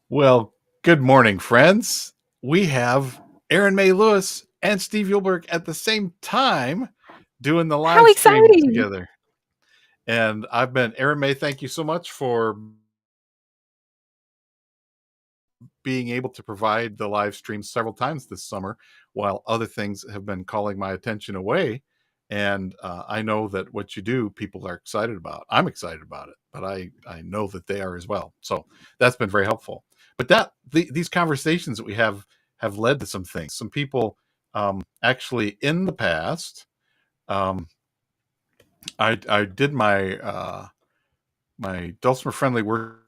Well, good morning, friends. We have Aaron May Lewis and Steve Yulberg at the same time doing the How live stream exciting! together. And I've been Aaron May. Thank you so much for being able to provide the live stream several times this summer, while other things have been calling my attention away. And I know that what you do, people are excited about. I'm excited about it, but I know that they are as well. So that's been very helpful. But these conversations that we have led to some things. Some people actually in the past, um, I did my Dulcimer Friendly Worship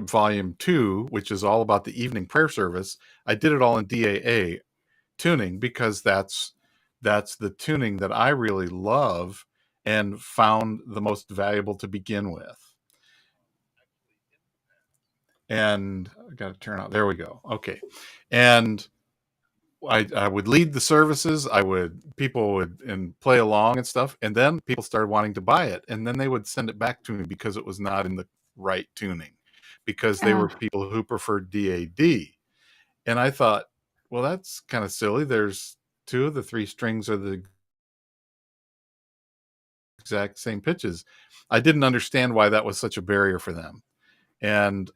Volume 2, which is all about the evening prayer service. I did it all in DAA tuning because that's the tuning that I really love and found the most valuable to begin with. And I got to turn out. There we go. Okay. And I would lead the services. People would and play along and stuff. And then people started wanting to buy it. And then they would send it back to me because it was not in the right tuning, because they were people who preferred DAD. And I thought, well, that's kind of silly. There's two of the three strings are the exact same pitches. I didn't understand why that was such a barrier for them. And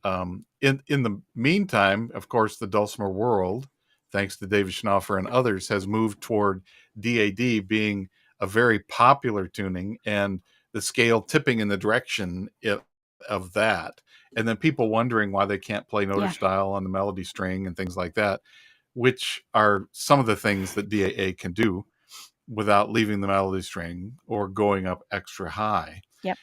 in the meantime, of course, the dulcimer world, thanks to David Schnaufer and others, has moved toward DAD being a very popular tuning, and the scale tipping in the direction of that. And then people wondering why they can't play noter style on the melody string and things like that, which are some of the things that DAA can do without leaving the melody string or going up extra high. Yep.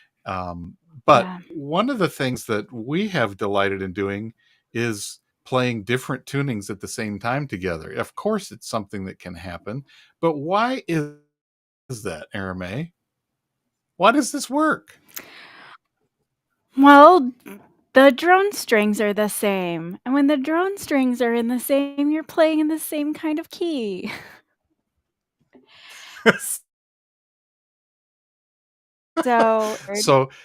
But one of the things that we have delighted in doing is playing different tunings at the same time together. Of course, it's something that can happen, but why is that, Aaron May? Why does this work? Well, the drone strings are the same. And when the drone strings are in the same, you're playing in the same kind of key. So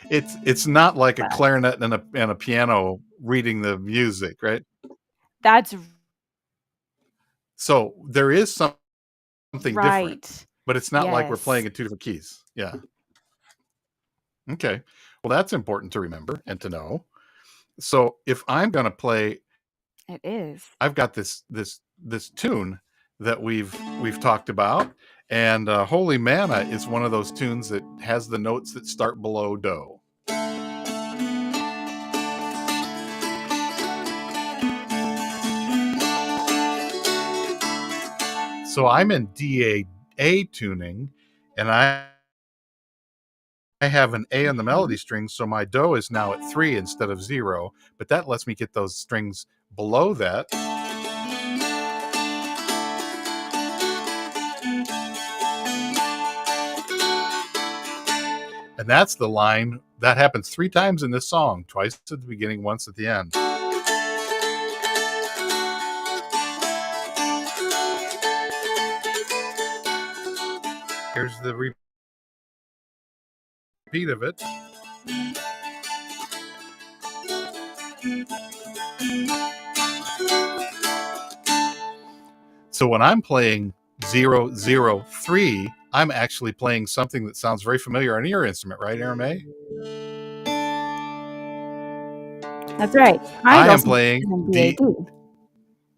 it's not like a clarinet and a piano reading the music, right? That's So there is something different, right. but it's not like we're Yes. playing in two different keys. Yeah. Okay. Well, that's important to remember and to know. So if I'm going to play, It is. I've got this tune that we've talked about, and Holy Manna is one of those tunes that has the notes that start below Do. So I'm in DA tuning, and I have an A on the melody string, so my Do is now at 3 instead of 0, but that lets me get those strings below that. And that's the line that happens 3 times in this song, twice at the beginning, once at the end. Here's the repeat of it. So when I'm playing 003, I'm actually playing something that sounds very familiar on your instrument, right, Aaron May? That's right. I am playing D. DAD.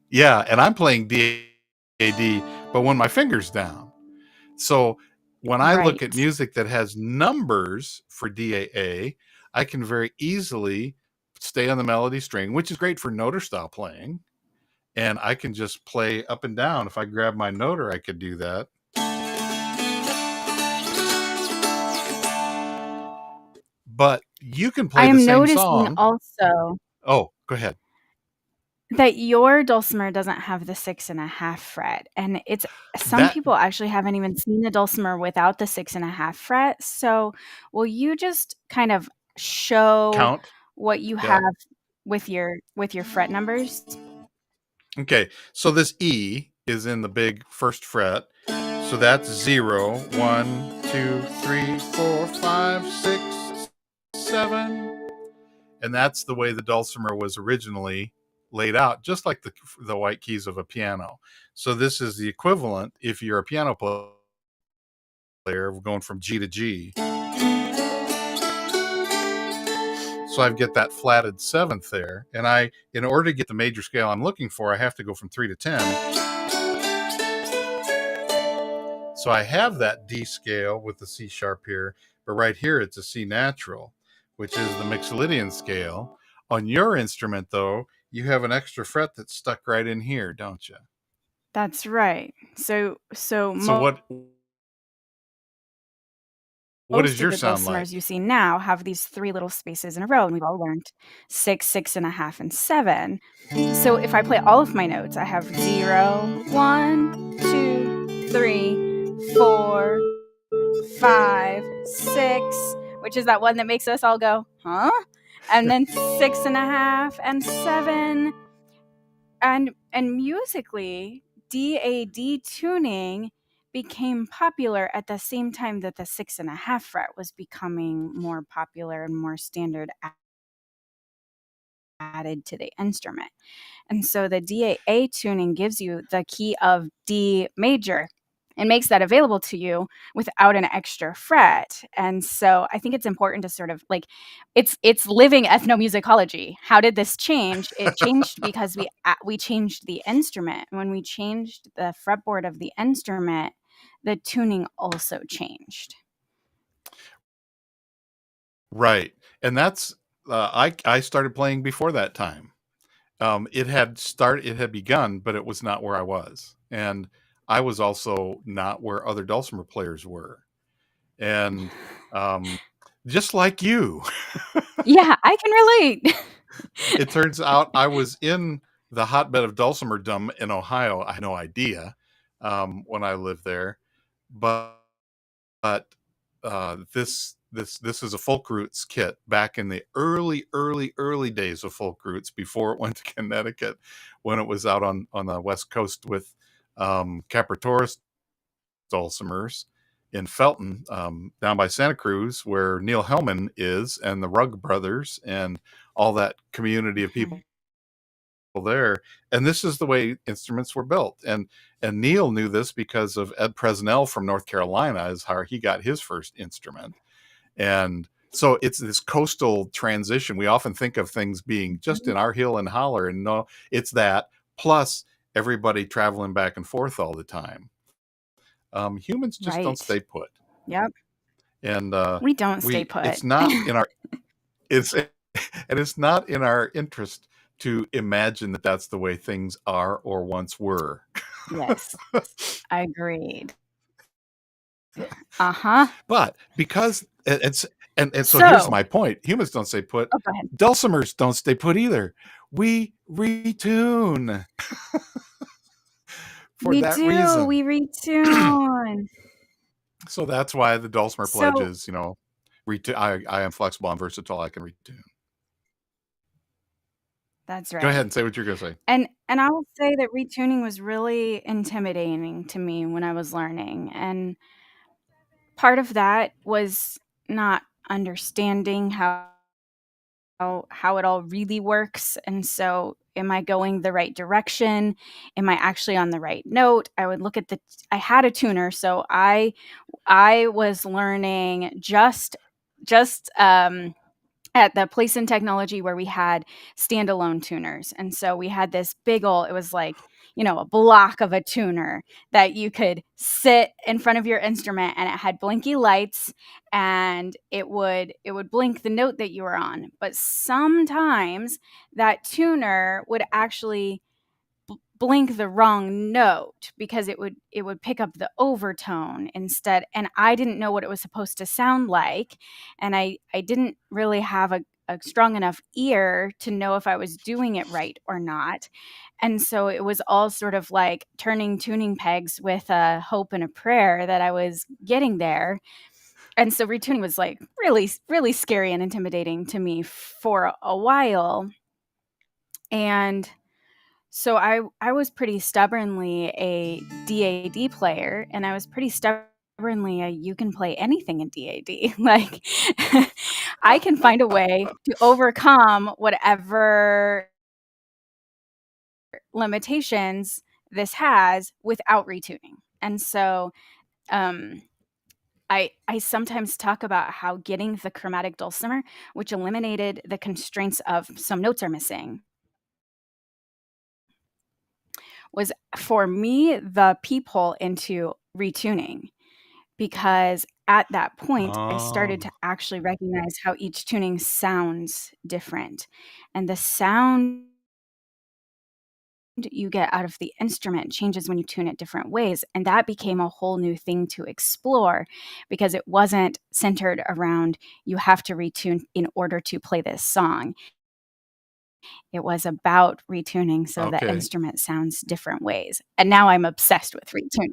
Yeah, and I'm playing DAD, but when my finger's down. So when I look at music that has numbers for DAA, I can very easily stay on the melody string, which is great for noter style playing. And I can just play up and down. If I grab my noter, I could do that. But you can play the same song. Also. Oh, go ahead. That your dulcimer doesn't have the 6.5 fret, and it's some people actually haven't even seen a dulcimer without the 6.5 fret. So, will you just kind of show what you have with your fret numbers? Okay, so this E is in the big first fret. So that's 0, 1, 2, 3, 4, 5, 6, 7. and that's the way the dulcimer was originally laid out, just like the white keys of a piano. So this is the equivalent if you're a piano player, going from G to G. So I get that flatted seventh there, and in order to get the major scale I'm looking for, I have to go from 3 to 10. So I have that D scale with the C sharp here, but right here it's a C natural, which is the Mixolydian scale. On your instrument, though, you have an extra fret that's stuck right in here, don't you? That's right. So So what does most of your the sound dulcimers you like? see now have these 3 little spaces in a row, and we've all learned 6, 6.5, and 7. So if I play all of my notes, I have 0, 1, 2, 3, 4, 5, 6, which is that one that makes us all go, huh? And then 6.5 and 7. And musically, DAD tuning became popular at the same time that the 6.5 fret was becoming more popular and more standard added to the instrument. And so the DAA tuning gives you the key of D major and makes that available to you without an extra fret. And so I think it's important to sort of like it's living ethnomusicology. How did this change? It changed because we changed the instrument. When we changed the fretboard of the instrument, the tuning also changed. Right, and that's I started playing before that time. It had begun, but it was not where I was, and I was also not where other dulcimer players were, and just like you, Yeah, I can relate. it turns out I was in the hotbed of dulcimerdom in Ohio. I had no idea when I lived there, but this is a folk roots kit back in the early days of folk roots before it went to Connecticut, when it was out on the West Coast with Capritoris dulcimers in Felton, down by Santa Cruz, where Neil Hellman is, and the Rugg brothers, and all that community of people there. And this is the way instruments were built. And Neil knew this because of Ed Presnell from North Carolina, is how he got his first instrument. And so it's this coastal transition. We often think of things being just in our hill and holler, and no, it's that plus everybody traveling back and forth all the time. Humans just don't Right. stay put, Yep. and We don't stay we put. it's not in our it's and it's not in our interest to imagine that that's the way things are or once were. Yes. Agreed. Uh-huh. But because it's and so here's So my point: humans don't stay put. oh, go ahead. Dulcimers don't stay put either. We retune for We that do, reason. we retune. So that's why the dulcimer pledge So is, I am flexible, I'm versatile, I can retune. that's Go ahead right. and say what you're going to say. And I will say that retuning was really intimidating to me when I was learning, and part of that was not understanding how it all really works, and so, am I going the right direction? Am I actually on the right note? I had a tuner, so I was learning just at the place in technology where we had standalone tuners. And so we had this big ol' it was like, a block of a tuner that you could sit in front of your instrument, and it had blinky lights, and it would blink the note that you were on. But sometimes that tuner would actually blink the wrong note because it would pick up the overtone instead, and I didn't know what it was supposed to sound like, and I didn't really have a strong enough ear to know if I was doing it right or not. And so it was all sort of like turning tuning pegs with a hope and a prayer that I was getting there. And so retuning was like really really scary and intimidating to me for a while. And so I was pretty stubbornly a DAD player, and I was pretty stubbornly a you can play anything in DAD. Like I can find a way to overcome whatever limitations this has without retuning. And so um, I sometimes talk about how getting the chromatic dulcimer, which eliminated the constraints of some notes are missing, was for me the peephole into retuning, because at that point I started to Oh, actually recognize how each tuning sounds different, and the sound you get out of the instrument changes when you tune it different ways. And that became a whole new thing to explore, because it wasn't centered around you have to retune in order to play this song. It was about retuning so the okay. instrument sounds different ways. And now I'm obsessed with retuning.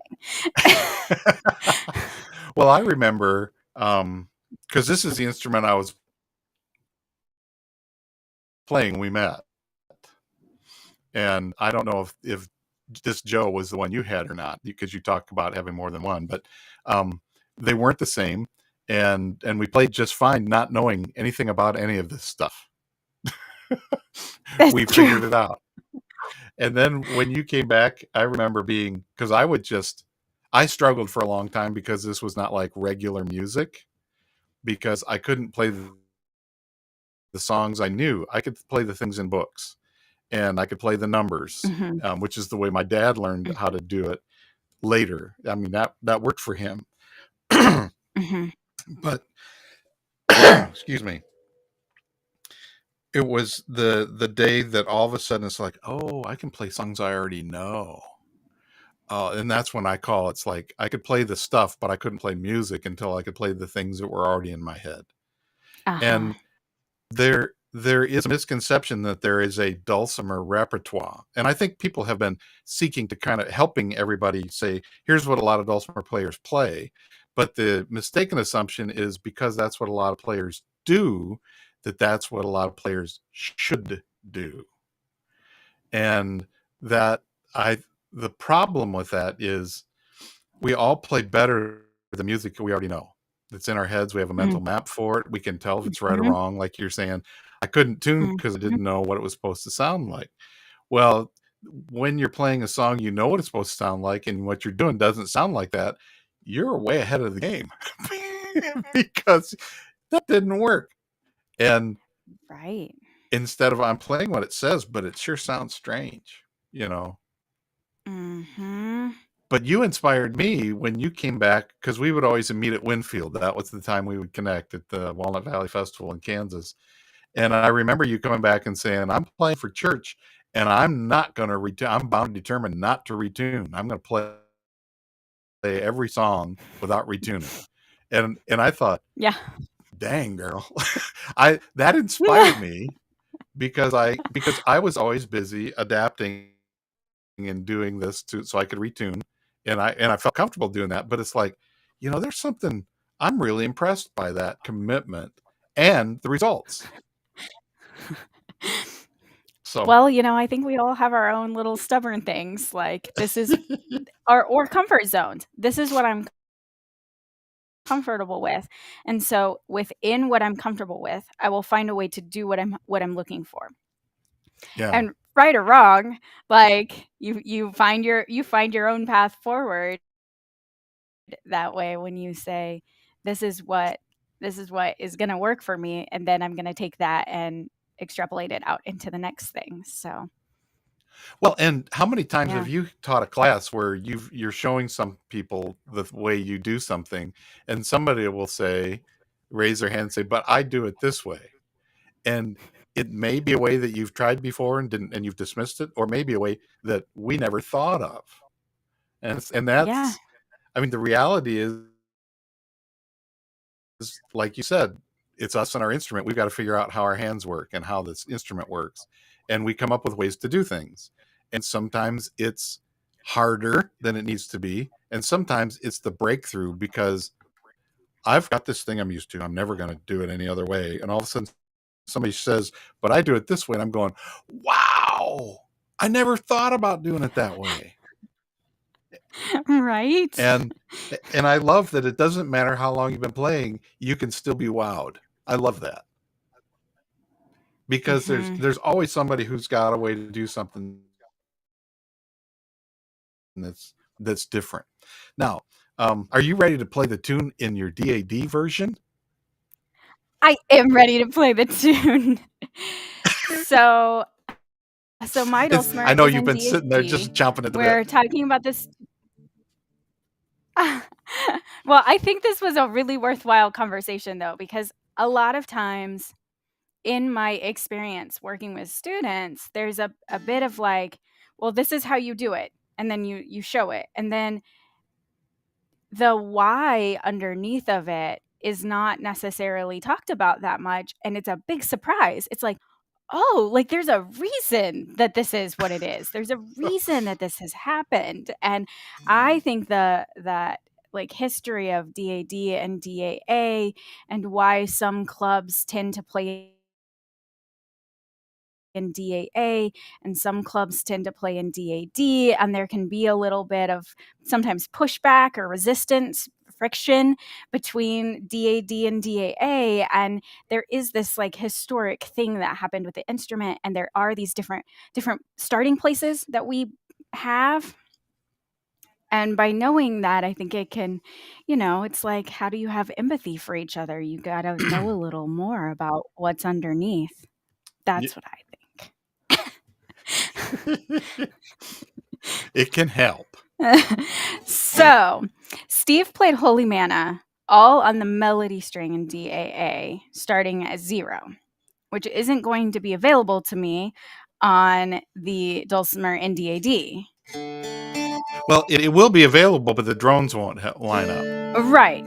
Well, I remember, because this is the instrument I was playing when we met. And I don't know if this Joe was the one you had or not, because you talk about having more than one, but um, they weren't the same. And we played just fine, not knowing anything about any of this stuff. That's We true. figured it out. And then when you came back, I remember being, because I struggled for a long time because this was not like regular music, because I couldn't play the songs I knew. I could play the things in books, and I could play the numbers, Mm-hmm. which is the way my dad learned how to do it later. I mean, that worked for him. Mm-hmm. But excuse me, it was the day that all of a sudden it's like, oh, I can play songs I already know. And that's when I call it's like I could play the stuff, but I couldn't play music until I could play the things that were already in my head. Uh-huh. And there is a misconception that there is a dulcimer repertoire, and I think people have been seeking to kind of helping everybody say, here's what a lot of dulcimer players play. But the mistaken assumption is because that's what a lot of players do, that's what a lot of players should do. And that I the problem with that is we all play better the music we already know. It's in our heads. We have a mental map for it. We can tell if it's right or Mm-hmm. wrong. Like you're saying, I couldn't tune because I Mm-hmm. didn't know what it was supposed to sound like. Well, when you're playing a song, you know what it's supposed to sound like, and what you're doing doesn't sound like that, you're way ahead of the game because that didn't work. And Right. instead of I'm playing what it says, but it sure sounds strange, you know. Mm-hmm. But you inspired me when you came back, because we would always meet at Winfield. That was the time we would connect at the Walnut Valley Festival in Kansas. And I remember you coming back and saying, I'm playing for church and I'm not going to retune. I'm bound and determined not to retune. I'm going to play every song without retuning. And I thought, Yeah. dang girl, I that inspired me because I was always busy adapting and doing this to so I could retune, and I felt comfortable doing that. But it's like, there's something I'm really impressed by that commitment and the results. So Well, I think we all have our own little stubborn things. Like, this is our or comfort zones. This is what I'm comfortable with. And so within what I'm comfortable with, I will find a way to do what I'm looking for. yeah. And right or wrong, like you find your own path forward that way when you say, this is what is going to work for me, and then I'm going to take that and extrapolate it out into the next thing. So, Well, and how many times yeah. have you taught a class where you're showing some people the way you do something, and somebody will say, raise their hand and say, but I do it this way. And it may be a way that you've tried before and you've dismissed it, or maybe a way that we never thought of. And Yeah. that's, I mean, the reality is, like you said, it's us and our instrument. We've got to figure out how our hands work and how this instrument works. And we come up with ways to do things. And sometimes it's harder than it needs to be. And sometimes it's the breakthrough because I've got this thing I'm used to. I'm never going to do it any other way. And all of a sudden somebody says, but I do it this way. And I'm going, wow, I never thought about doing it that way. Right. And and I love that it doesn't matter how long you've been playing, you can still be wowed. I love that because Mhm. there's always somebody who's got a way to do something that's different. Now, are you ready to play the tune in your DAD version? I am ready to play the tune. So my dulcimer I know is you've in been sitting there DAD. just chomping at the bit. We're talking about this. Well, I think this was a really worthwhile conversation, though, because a lot of times in my experience working with students, there's a bit of like, well, this is how you do it. And then you show it. And then the why underneath of it is not necessarily talked about that much. And it's a big surprise. It's like, oh, like there's a reason that this is what it is. There's a reason that this has happened. And I think that like history of DAD and DAA and why some clubs tend to play in DAA and some clubs tend to play in DAD, and there can be a little bit of sometimes pushback or resistance friction between DAD and DAA, and there is this like historic thing that happened with the instrument, and there are these different starting places that we have. And by knowing that, I think it can, it's like, how do you have empathy for each other? You got to know a little more about what's underneath. That's what I think. It can help. So, Steve played Holy Manna all on the melody string in DAA, starting at 0, which isn't going to be available to me on the dulcimer in DAD. Well, it will be available, but the drones won't line up. Right.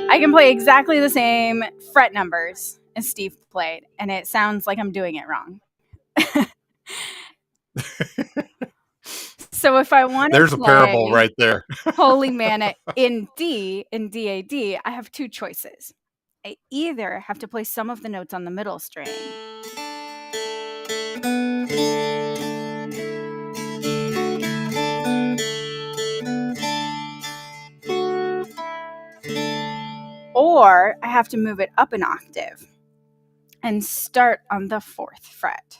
I can play exactly the same fret numbers as Steve played, and it sounds like I'm doing it wrong. So if I want There's to a parable play right there. Holy Manna in DAD, I have 2 choices. I either have to play some of the notes on the middle string, or I have to move it up an octave and start on the 4th fret.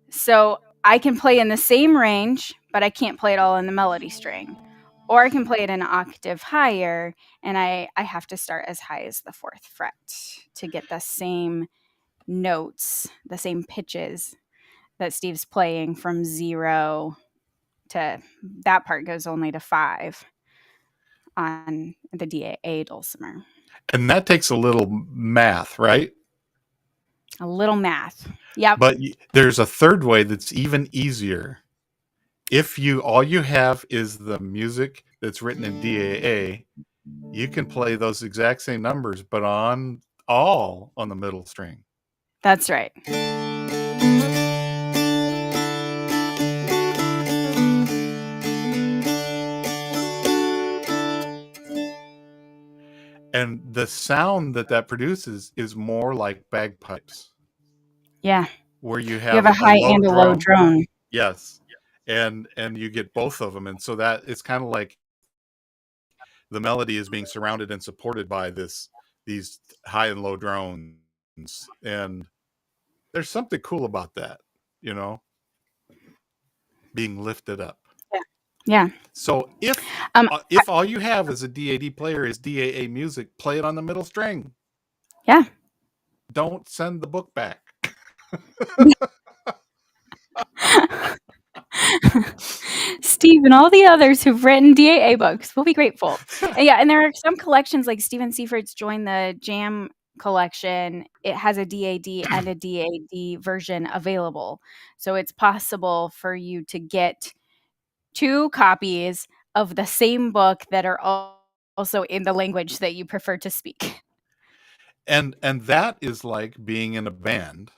So I can play in the same range, but I can't play it all in the melody string. Or I can play it an octave higher, and I have to start as high as the 4th fret to get the same notes, the same pitches that Steve's playing from 0 to that part goes only to 5 on the DAA dulcimer. And that takes a little math, right? A little math. Yep. But there's a third way that's even easier. If all you have is the music that's written in DAA, you can play those exact same numbers, but on the middle string. That's right. And the sound that produces is more like bagpipes. Yeah. Where you You have have a a high low and a low drone. drone. Yes. And you get both of them. And so that it's kind of like the melody is being surrounded and supported by these high and low drones. And there's something cool about that, being lifted up. Yeah. Yeah. So Um, if all you have as a DAD player is DAA music, play it on the middle string. Yeah. Don't send the book back. Steve and all the others who've written DAA books will be grateful. And yeah, and there are some collections like Stephen Seifert's Join the Jam collection. It has a DAD and a DAD version available. So it's possible for you to get 2 copies of the same book that are also in the language that you prefer to speak. And that is like being in a band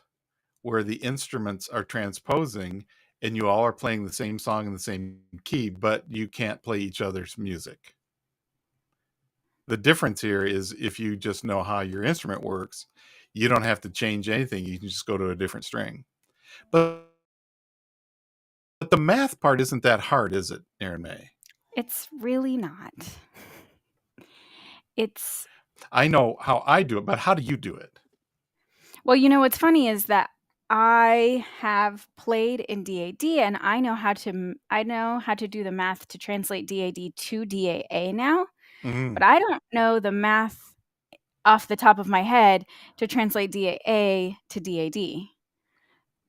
where the instruments are transposing and you all are playing the same song in the same key, but you can't play each other's music. The difference here is if you just know how your instrument works, you don't have to change anything. You can just go to a different string. But the math part isn't that hard, is it, Erin May? It's really not. It's I know how I do it, but how do you do it? Well, what's funny is that I have played in DAD, and I know how to do the math to translate DAD to DAA now, but I don't know the math off the top of my head to translate DAA to DAD.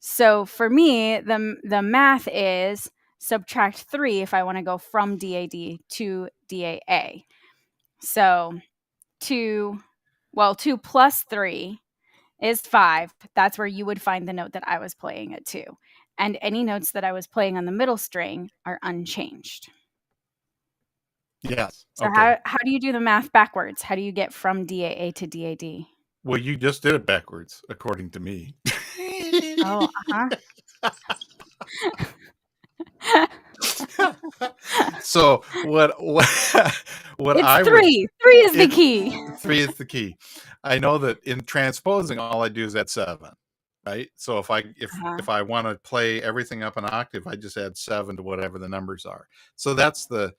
So for me, the math is subtract 3 if I want to go from DAD to DAA. So 2 plus 3 is 5. That's where you would find the note that I was playing at 2. And any notes that I was playing on the middle string are unchanged. Yes. So Okay. how do you do the math backwards? How do you get from DAA to DAD? Well, you just did it backwards, according to me. Oh, So what It's I would 3. 3 is the key. 3 is the key. I know that in transposing, all I do is add 7, right? So if I want to play everything up an octave, I just add 7 to whatever the numbers are. So that's the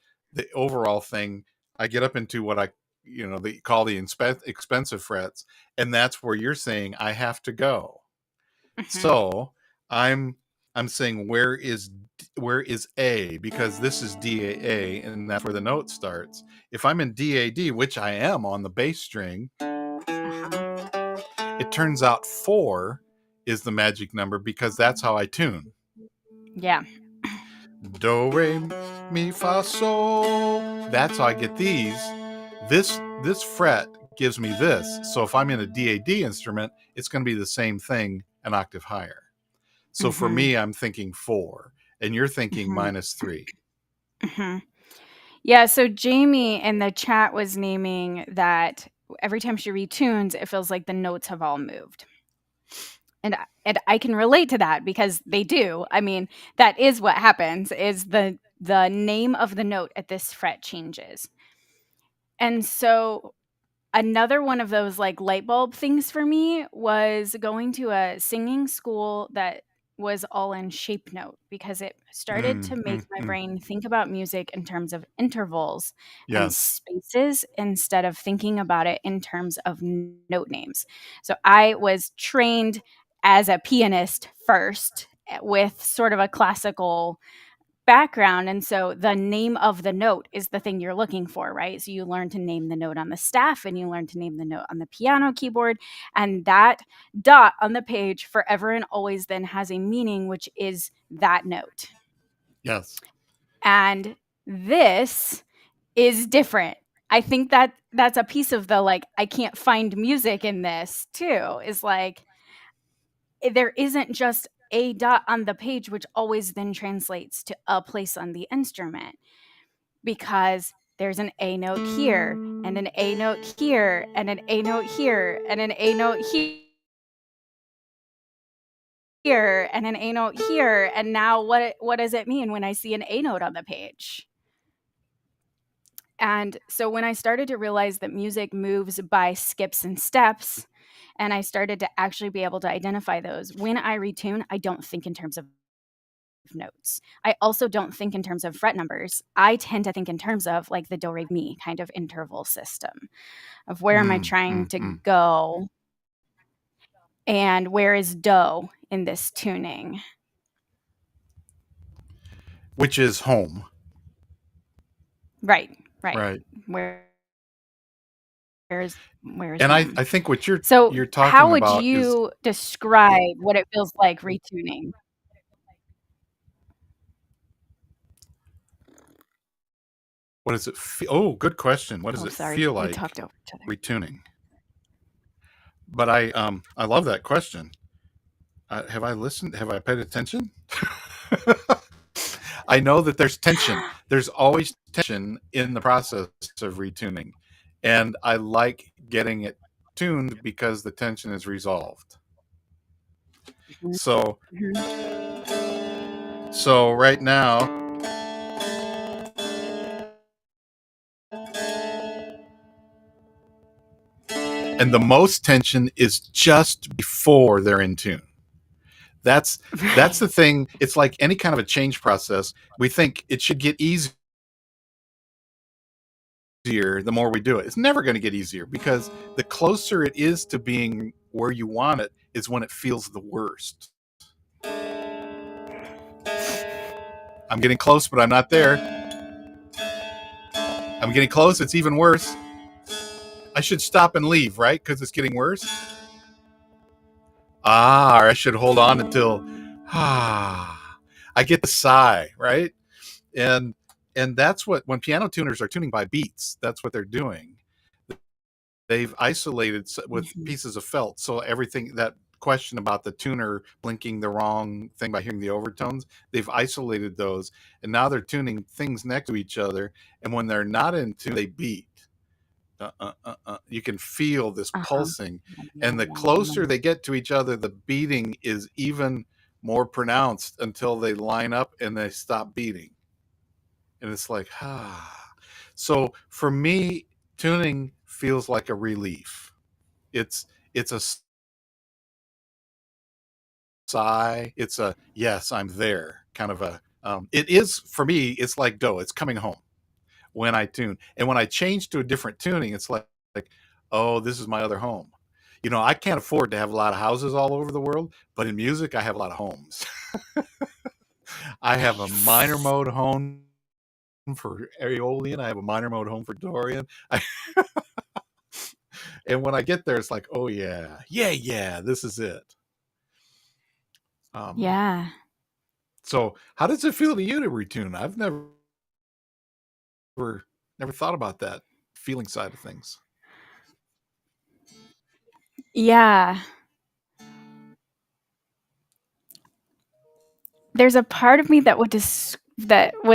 overall thing. I get up into what they call the expensive frets, and that's where you're saying I have to go. So I'm saying where is A, because this is DAA and that's where the note starts. If I'm in DAD, which I am on the bass string, it turns out 4 is the magic number because that's how I tune. Yeah. Do, re, mi, fa, sol. That's how I get these. This fret gives me this. So if I'm in a DAD instrument, it's going to be the same thing an octave higher. So for me, I'm thinking 4, and you're thinking -3. Yeah, so Jamie in the chat was naming that every time she retunes, it feels like the notes have all moved. And I can relate to that because they do. I mean, that is what happens, is the name of the note at this fret changes. And so another one of those like light bulb things for me was going to a singing school that was all in shape note, because it started to make my brain think about music in terms of intervals and Yes. spaces instead of thinking about it in terms of note names. So I was trained as a pianist first with sort of a classical background, and so the name of the note is the thing you're looking for, right? So you learn to name the note on the staff, and you learn to name the note on the piano keyboard, and that dot on the page forever and always then has a meaning, which is that note. Yes. And this is different. I think that that's a piece of the like I can't find music in this too, is like there isn't just a dot on the page, which always then translates to a place on the instrument, because there's an A note here, and an A note here, and an A note here, and an A note here, and an A note here. And now what does it mean when I see an A note on the page? And so when I started to realize that music moves by skips and steps, and I started to actually be able to identify those, when I retune, I don't think in terms of notes. I also don't think in terms of fret numbers. I tend to think in terms of like the do re mi kind of interval system of where am I trying to go and where is do in this tuning, Which is home. right where's And home. I think what you're So talking how would about is, you describe what it feels like retuning? what does it feel? Oh, good question. What does it feel like talked over each other. retuning? But I love that question. Have I listened? Have I paid attention? I know that there's tension. There's always tension in the process of retuning. And I like getting it tuned because the tension is resolved. So right now, and the most tension is just before they're in tune. That's Right. the thing. It's like any kind of a change process. We think it should get easier the more we do it. It's never going to get easier, because the closer it is to being where you want it is when it feels the worst. I'm getting close, but I'm not there. I'm getting close. It's even worse. I should stop and leave, right? Because it's getting worse. Or I should hold on until I get the sigh, right? And that's what, when piano tuners are tuning by beats, that's what they're doing. They've isolated with Mhm. pieces of felt, so everything, that question about the tuner blinking the wrong thing by hearing the overtones, they've isolated those, and now they're tuning things next to each other, and when they're not in tune, they beat. You can feel this Uh-huh. pulsing, and the closer they get to each other, the beating is even more pronounced until they line up and they stop beating, and it's like So for me, tuning feels like a relief. It's a sigh. It's a yes, I'm there kind of a. It is for me. It's like go. It's coming home when I tune, and when I change to a different tuning, it's like oh, this is my other home. I can't afford to have a lot of houses all over the world, but in music, I have a lot of homes. I have a minor Nice. mode home for Aeolian. I have a minor mode home for Dorian. And when I get there, it's like, oh yeah, yeah, yeah, this is it. Um, Yeah. so how does it feel to you to retune? I've never thought about that feeling side of things. Yeah. There's a part of me that would,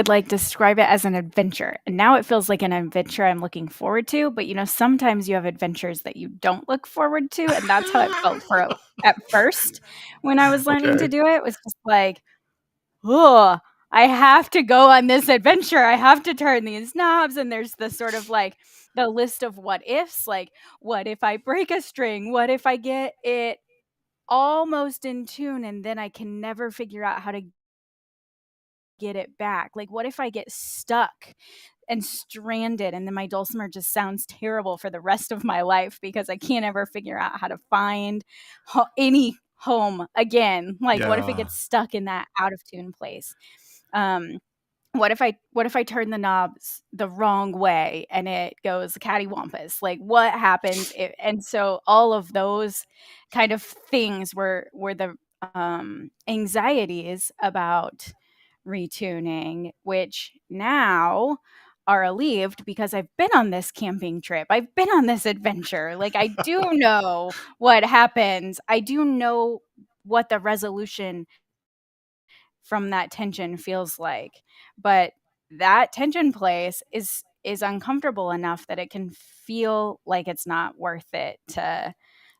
like, describe it as an adventure, and now it feels like an adventure I'm looking forward to, but, sometimes you have adventures that you don't look forward to, and that's how it felt at first when I was learning to Okay. do it. It was just like, "Ugh, I have to go on this adventure. I have to turn these knobs," and there's the sort of, like, the list of what ifs, like, "What if I break a string? What if I get it almost in tune and then I can never figure out how to get it back? Like, what if I get stuck and stranded and then my dulcimer just sounds terrible for the rest of my life because I can't ever figure out how to find any home again? Like, what if it Yeah. gets stuck in that out of tune place? Um, what if I turn the knobs the wrong way and it goes cattywampus? Like, what happens and so all of those kind of things were the anxieties about retuning, which now are relieved because I've been on this camping trip. I've been on this adventure. Like, I do know what happens. I do know what the resolution from that tension feels like. But that tension place is uncomfortable enough that it can feel like it's not worth it to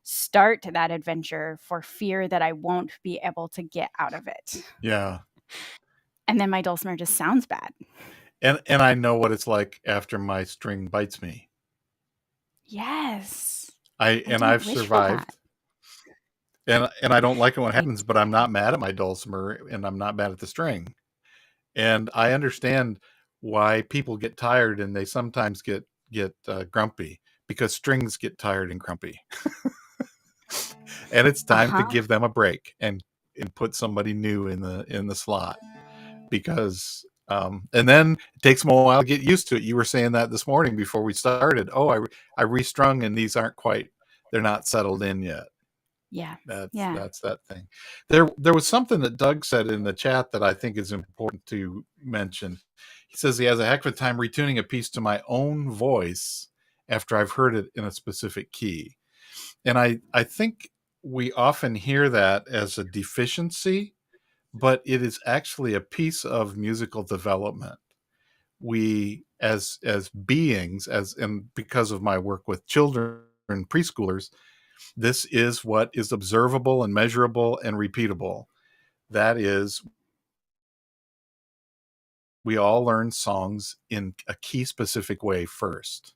start that adventure for fear that I won't be able to get out of it. Yeah. And then my dulcimer just sounds bad. And I know what it's like after my string bites me. Yes. I And don't I've wish for that. survived. And I don't like it when it Me happens, but I'm not mad at my dulcimer, and I'm not mad at the string. And I understand why people get tired and they sometimes get grumpy, because strings get tired and grumpy. And it's time to Uh-huh. give them a break and put somebody new in the slot, because and then it takes them a while to get used to it. You were saying that this morning before we started. Oh, I restrung and these aren't quite, they're not settled in yet. Yeah. That's Yeah. that's that thing. There was something that Doug said in the chat that I think is important to mention. He says he has a heck of a time retuning a piece to my own voice after I've heard it in a specific key. And I think we often hear that as a deficiency, but it is actually a piece of musical development. We as beings, as and because of my work with children and preschoolers, this is what is observable and measurable and repeatable. That is, we all learn songs in a key specific way first.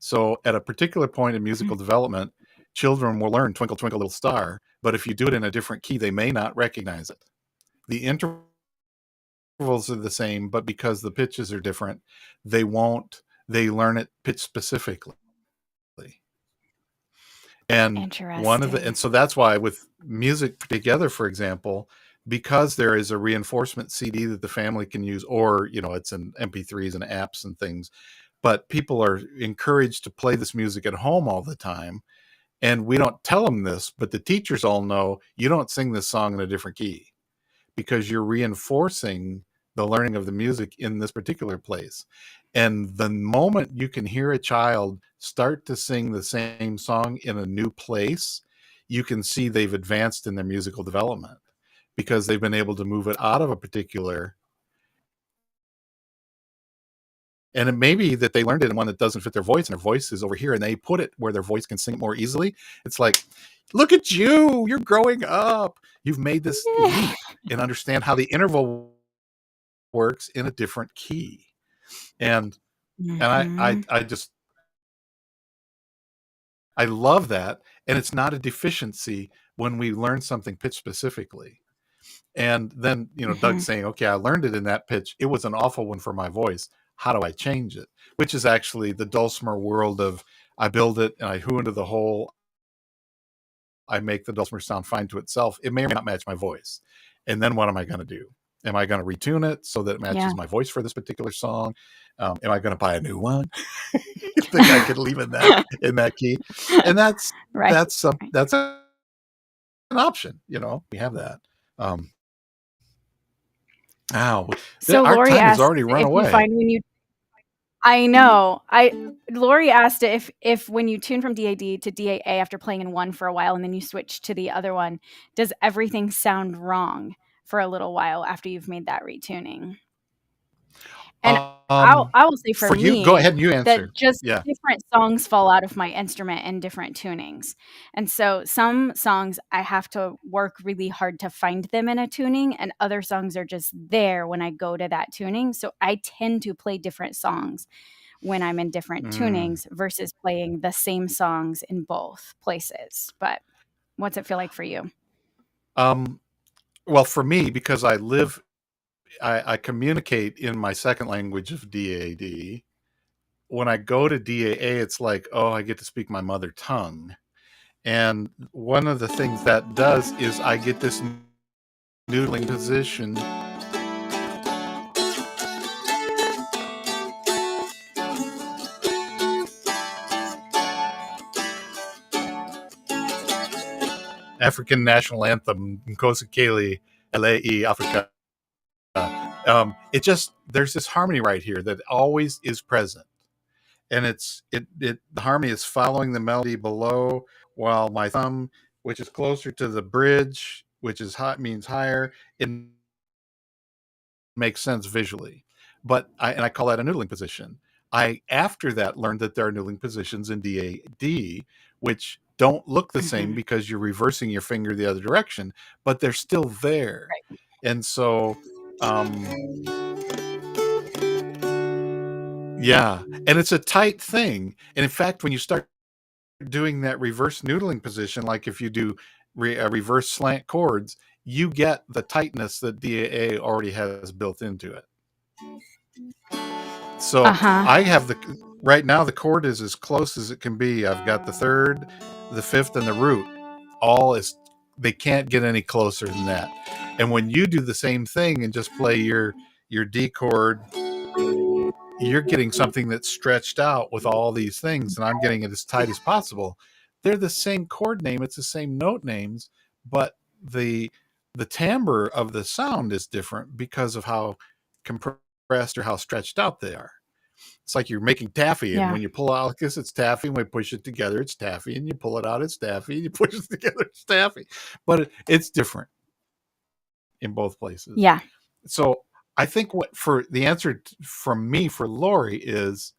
So at a particular point in musical development, children will learn Twinkle Twinkle Little Star, but if you do it in a different key, they may not recognize it. The intervals are the same, but because the pitches are different, they learn it pitch specifically. And Interesting. so that's why with music together, for example, because there is a reinforcement CD that the family can use, or it's in MP3s and apps and things, but people are encouraged to play this music at home all the time. And we don't tell them this, but the teachers all know you don't sing this song in a different key because you're reinforcing the learning of the music in this particular place. And the moment you can hear a child start to sing the same song in a new place, you can see they've advanced in their musical development because they've been able to move it out of a particular. And it may be that they learned it in one that doesn't fit their voice, and their voice is over here, and they put it where their voice can sing more easily. It's like, look at you, you're growing up. You've made this leap and understand how the interval works in a different key. And I just I love that. And it's not a deficiency when we learn something pitch specifically. And then, Doug's saying, okay, I learned it in that pitch. It was an awful one for my voice. How do I change it? Which is actually the dulcimer world of I build it and I hoo into the hole. I make the dulcimer sound fine to itself. It may or may not match my voice. And then what am I going to do? Am I going to retune it so that it matches my voice for this particular song? Am I going to buy a new one? You think I could leave in that key? And that's Right. that's an option. We have that. So our Lori time has asked already run if you away. find when you I know. Lori asked if when you tune from DAD to DAA after playing in one for a while and then you switch to the other one, does everything sound wrong for a little while after you've made that retuning? And I will say for For you, go me ahead and you that answer. just Yeah. different songs fall out of my instrument in different tunings. And so some songs I have to work really hard to find them in a tuning, and other songs are just there when I go to that tuning. So I tend to play different songs when I'm in different tunings versus playing the same songs in both places. But what's it feel like for you? Well, for me, because I communicate in my second language of DAD. When I go to DAA, it's like, oh, I get to speak my mother tongue. And one of the things that does is I get this noodling position. African national anthem, Nkosi Elei Africa. There's this harmony right here that always is present. And the harmony is following the melody below, while my thumb, which is closer to the bridge, which is hot means higher, it makes sense visually. But I call that a noodling position. I after that learned that there are noodling positions in DAD which don't look the same because you're reversing your finger the other direction, but they're still there. Right. And so yeah, and it's a tight thing. And in fact, when you start doing that reverse noodling position, like if you do reverse slant chords, you get the tightness that DAA already has built into it. So I have right now the chord is as close as it can be. I've got the third, the fifth, and the root. They can't get any closer than that. And when you do the same thing and just play your D chord, you're getting something that's stretched out with all these things, and I'm getting it as tight as possible. They're the same chord name, it's the same note names, but the timbre of the sound is different because of how compressed or how stretched out they are. It's like you're making taffy, and when you pull out this, it's taffy, and when you push it together, it's taffy, and you pull it out, it's taffy, and you push it together, it's taffy. But it's different in both places. Yeah. So I think what for the answer from me for Lori is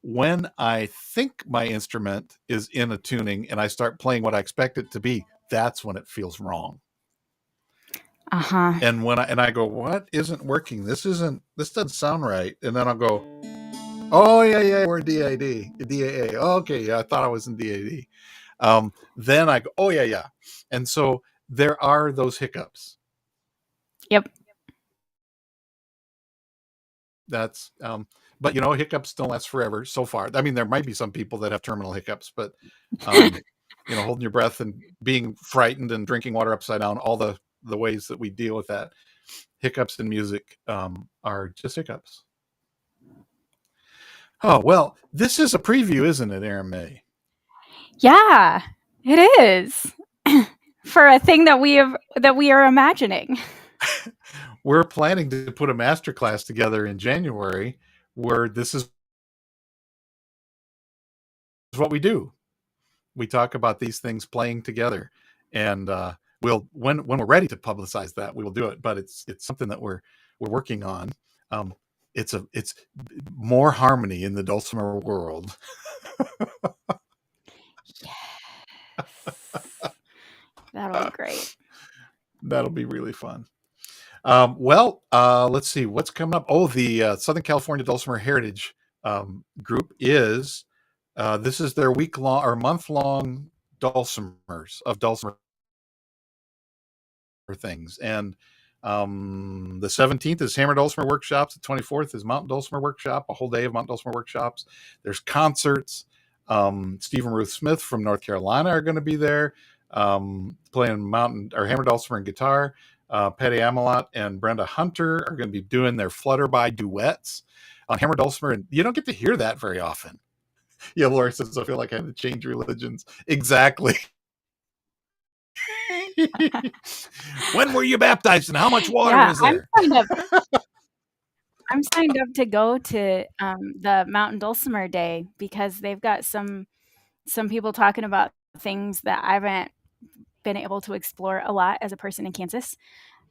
when I think my instrument is in a tuning and I start playing what I expect it to be, that's when it feels wrong. And when I go, what isn't working? This doesn't sound right. And then I'll go, Oh yeah, we're in DAD, DAA. Okay, yeah, I thought I was in DAD. Then I go, oh yeah, and so there are those hiccups. Yep. That's but hiccups don't last forever so far. I mean, there might be some people that have terminal hiccups, but um, holding your breath and being frightened and drinking water upside down, all the ways that we deal with that. Hiccups in music are just hiccups. Oh well, this is a preview, isn't it, Aaron May? Yeah, it is. For a thing that we are imagining. We're planning to put a masterclass together in January where this is what we do. We talk about these things playing together, and we'll when we're ready to publicize that, we will do it. But it's something that we're working on. Um, it's more harmony in the dulcimer world. Yes. That'll be great. That'll be really fun. Let's see what's coming up. Oh, the Southern California Dulcimer Heritage group is this is their week long or month long dulcimer things, and the 17th is Hammer Dulcimer Workshops. The 24th is Mountain Dulcimer Workshop, a whole day of Mountain Dulcimer Workshops. There's concerts. Stephen Ruth Smith from North Carolina are going to be there playing mountain or hammer dulcimer and guitar. Patty Amelot and Brenda Hunter are going to be doing their Flutterby duets on hammer dulcimer, and you don't get to hear that very often. Yeah, Laura says I feel like I had to change religions. Exactly. When were you baptized and how much water was there? I'm signed up to go to the Mountain Dulcimer Day because they've got some people talking about things that I haven't been able to explore a lot as a person in Kansas.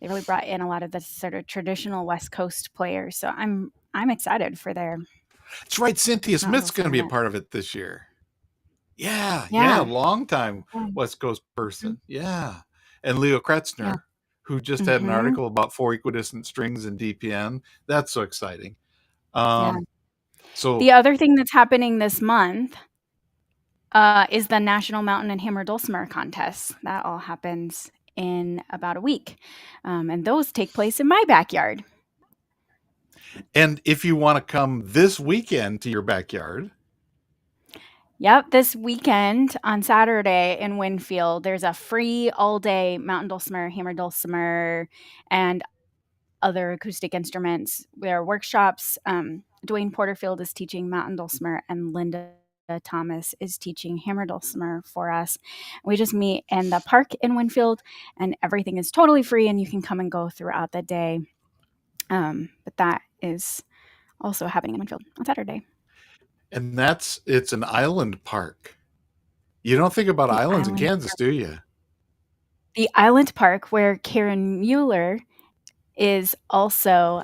They really brought in a lot of the sort of traditional West Coast players, so I'm excited for their. That's right. Cynthia Smith's going to be a part of it this year. Yeah, long time West Coast person. Yeah, and Leo Kretzner, who just had an article about 4 equidistant strings in DPN. That's so exciting. So the other thing that's happening this month is the National Mountain and Hammer Dulcimer Contest. That all happens in about a week, and those take place in my backyard. And if you want to come this weekend to your backyard. Yep, this weekend on Saturday in Winfield, there's a free all-day Mountain Dulcimer, Hammer Dulcimer, and other acoustic instruments. There are workshops. Dwayne Porterfield is teaching Mountain Dulcimer, and Linda Thomas is teaching Hammer Dulcimer for us. We just meet in the park in Winfield, and everything is totally free, and you can come and go throughout the day. But that is also happening in Winfield on Saturday. And it's an island park. You don't think about islands in Kansas, do you? The island park where Karen Mueller is also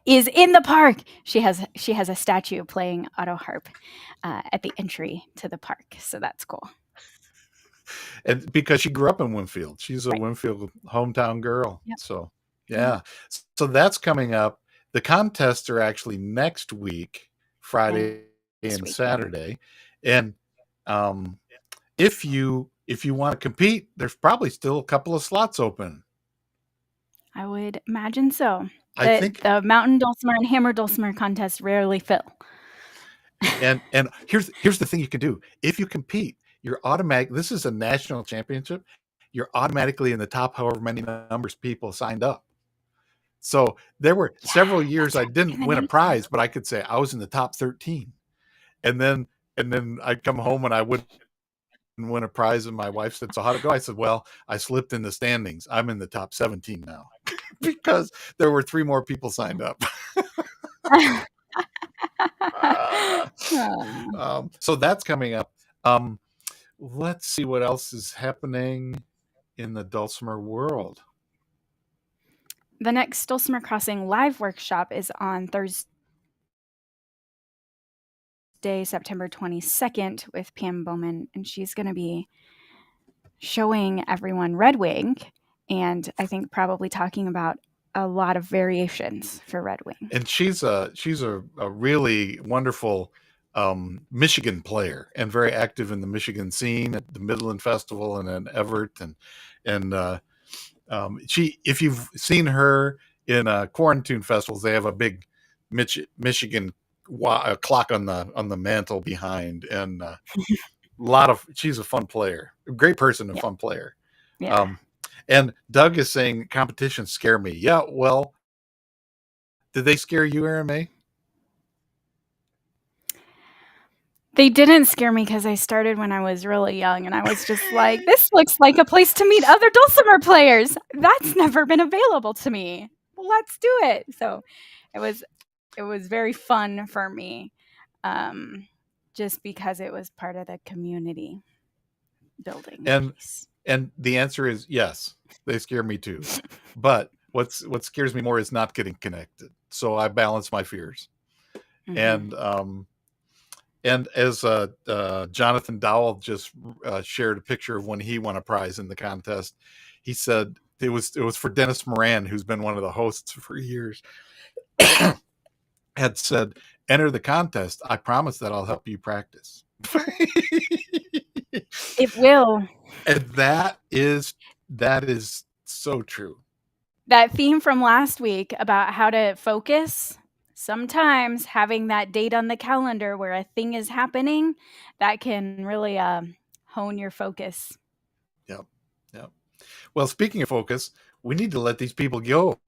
is in the park. She has a statue playing auto harp at the entry to the park, so that's cool. And because she grew up in Winfield, she's a Winfield hometown girl. Yep. So so that's coming up. The contests are actually next week, Friday and Saturday, and if you want to compete, there's probably still a couple of slots open. I would imagine so. I think the Mountain Dulcimer and Hammer Dulcimer contests rarely fill. And here's the thing you can do. If you compete, you're automatic. This is a national championship. You're automatically in the top however many numbers people signed up. So there were several years I didn't win a prize, but I could say I was in the top 13. And then I'd come home and I wouldn't win a prize, and my wife said, "So how'd it go?" I said, "Well, I slipped in the standings. I'm in the top 17 now." Because there were 3 more people signed up. So that's coming up. Let's see what else is happening in the dulcimer world. The next Dulcimer Crossing live workshop is on Thursday, September 22nd with Pam Bowman, and she's going to be showing everyone Red Wing, and I think probably talking about a lot of variations for Red Wing. And she's a really wonderful Michigan player and very active in the Michigan scene at the Midland Festival and in Everett and she, if you've seen her in quarantine festivals, they have a big Michigan clock on the mantle behind, and she's a fun player, a great person, a Yeah. fun player. Yeah. And Doug is saying competitions scare me. Yeah, well, did they scare you, RMA? They didn't scare me because I started when I was really young, and I was just like, this looks like a place to meet other dulcimer players. That's never been available to me. Let's do it. So it was very fun for me, just because it was part of the community building piece. And the answer is yes, they scare me too. But what scares me more is not getting connected. So I balance my fears. Mm-hmm. And as Jonathan Dowell just shared a picture of when he won a prize in the contest, he said it was for Dennis Moran, who's been one of the hosts for years. Had said, "Enter the contest. I promise that I'll help you practice." It will. And that is so true. That theme from last week about how to focus, sometimes having that date on the calendar where a thing is happening, that can really hone your focus. Yep. Yep. Well, speaking of focus, we need to let these people go.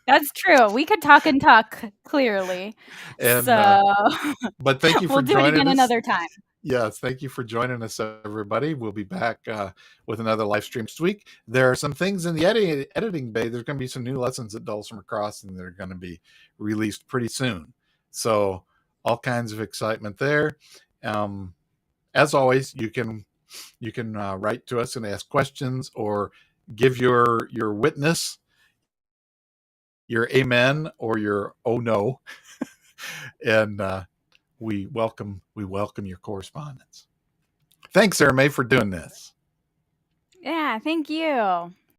That's true. We could talk and talk clearly. And but thank you for we'll do it again joining us another time. Yes, thank you for joining us, everybody. We'll be back with another live stream next week. There are some things in the editing bay. There's going to be some new lessons at Dulcimer Crossing that are going to be released pretty soon. So all kinds of excitement there. As always, you can write to us and ask questions or give your witness, your amen or your oh no, and we welcome your correspondence. Thanks, Sarah May, for doing this. Yeah, thank you.